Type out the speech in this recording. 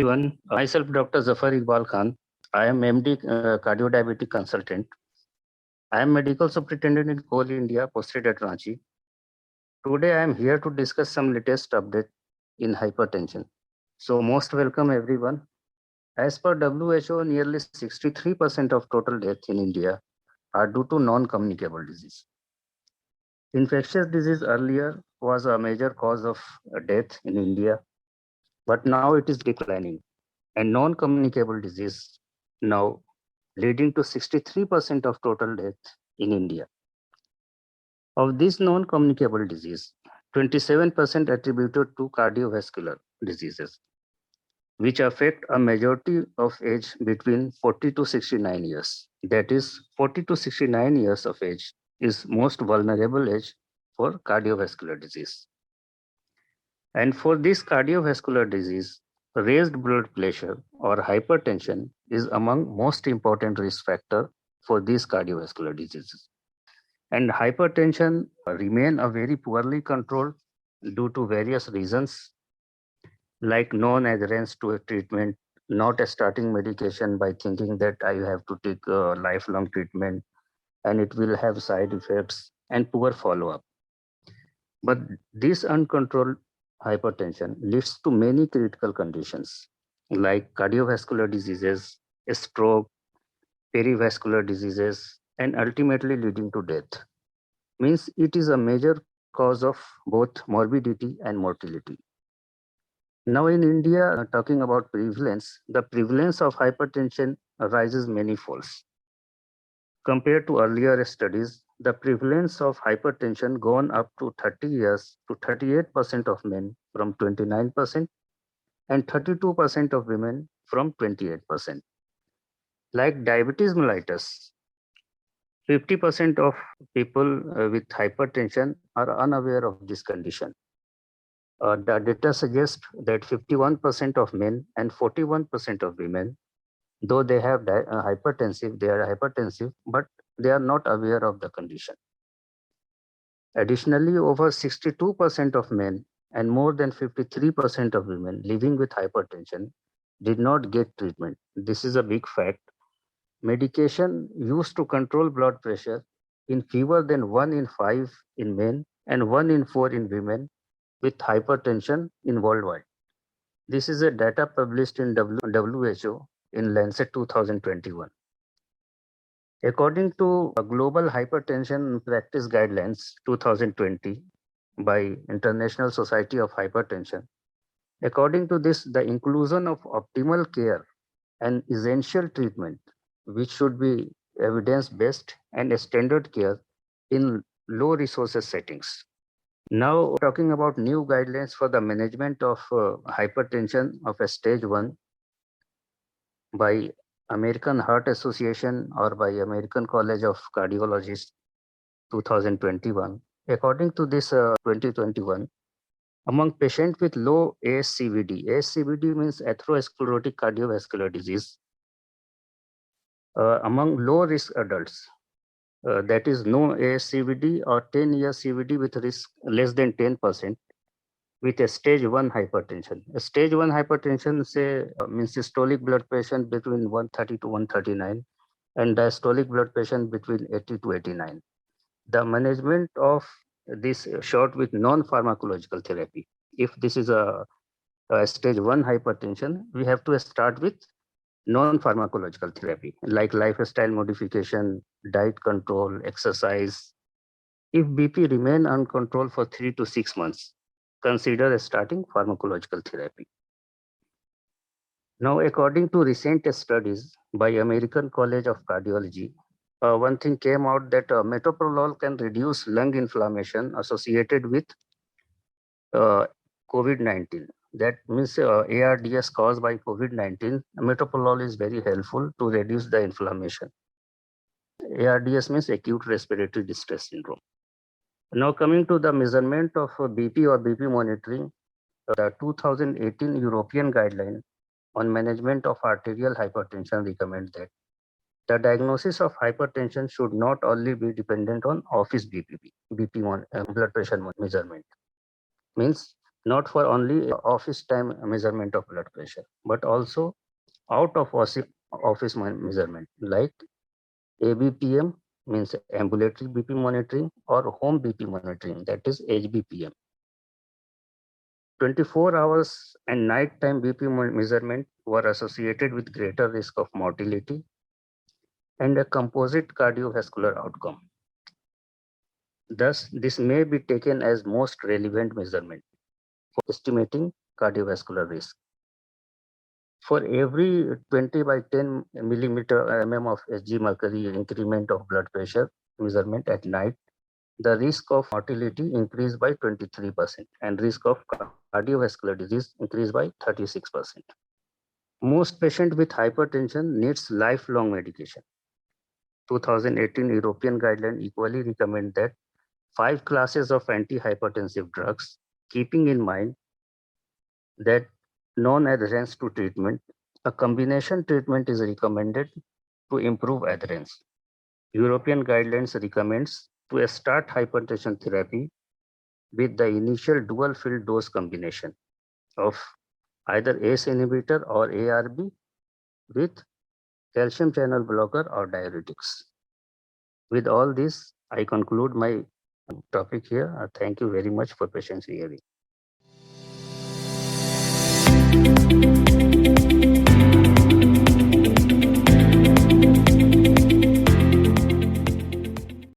everyone. Myself, Dr. Zafar Iqbal Khan. I am MD cardiodiabetic consultant. I am medical superintendent in Coal India, posted at Ranchi. Today, I am here to discuss some latest update in hypertension. So, most welcome everyone. As per WHO, nearly 63% of total deaths in India are due to non-communicable disease. Infectious disease earlier was a major cause of death in India, but now it is declining. And non-communicable disease now leading to 63% of total death in India. Of this non-communicable disease, 27% attributed to cardiovascular diseases, which affect a majority of age between 40 to 69 years. That is, 40 to 69 years of age is most vulnerable age for cardiovascular disease. And for this cardiovascular disease, raised blood pressure or hypertension is among most important risk factor for these cardiovascular diseases. And hypertension remain a very poorly controlled due to various reasons like non-adherence to a treatment, not starting medication by thinking that I have to take a lifelong treatment and it will have side effects, and poor follow-up. But this uncontrolled hypertension leads to many critical conditions like cardiovascular diseases, stroke, perivascular diseases, and ultimately leading to death. Means it is a major cause of both morbidity and mortality. Now in India, talking about prevalence, the prevalence of hypertension rises many folds. Compared to earlier studies, the prevalence of hypertension gone up to 30 years to 38% of men from 29% and 32% of women from 28%. Like diabetes mellitus, 50% of people with hypertension are unaware of this condition. The data suggests that 51% of men and 41% of women, though they have they are hypertensive, but they are not aware of the condition. Additionally, over 62% of men and more than 53% of women living with hypertension did not get treatment. This is a big fact. Medication used to control blood pressure in fewer than 1 in 5 in men and 1 in 4 in women with hypertension in worldwide. This is a data published in WHO in Lancet 2021. According to Global Hypertension Practice Guidelines 2020 by International Society of Hypertension, according to this, the inclusion of optimal care and essential treatment, which should be evidence-based and standard care in low resources settings. Now talking about new guidelines for the management of hypertension of a stage 1 by American Heart Association or by American College of Cardiologists 2021. According to this 2021, among patients with low ASCVD, ASCVD means atherosclerotic cardiovascular disease, among low risk adults, that is no ASCVD or 10-year CVD with risk less than 10%, with a stage 1 hypertension. A stage 1 hypertension means systolic blood pressure between 130 to 139 and diastolic blood pressure between 80 to 89. The management of this short with non-pharmacological therapy. If this is a stage 1 hypertension, we have to start with non-pharmacological therapy like lifestyle modification, diet control, exercise. If BP remain uncontrolled for 3 to 6 months, consider starting pharmacological therapy. Now, according to recent studies by American College of Cardiology, one thing came out that metoprolol can reduce lung inflammation associated with COVID-19. That means ARDS caused by COVID-19. Metoprolol is very helpful to reduce the inflammation. ARDS means acute respiratory distress syndrome. Now coming to the measurement of BP or BP monitoring, the 2018 European guideline on management of arterial hypertension recommend that the diagnosis of hypertension should not only be dependent on office BP blood pressure measurement. Means not for only office time measurement of blood pressure, but also out of office measurement like ABPM, means ambulatory BP monitoring, or home BP monitoring, that is HBPM. 24 hours and nighttime BP measurement were associated with greater risk of mortality and a composite cardiovascular outcome. Thus, this may be taken as most relevant measurement for estimating cardiovascular risk. For every 20 by 10 millimeter mm of Hg mercury increment of blood pressure measurement at night, the risk of mortality increased by 23% and risk of cardiovascular disease increased by 36%. Most patients with hypertension needs lifelong medication. 2018 European guideline equally recommend that 5 classes of antihypertensive drugs, keeping in mind that non-adherence to treatment, a combination treatment is recommended to improve adherence. European guidelines recommends to start hypertension therapy with the initial dual field dose combination of either ACE inhibitor or ARB with calcium channel blocker or diuretics. With all this, I conclude my topic here. Thank you very much for patiently hearing.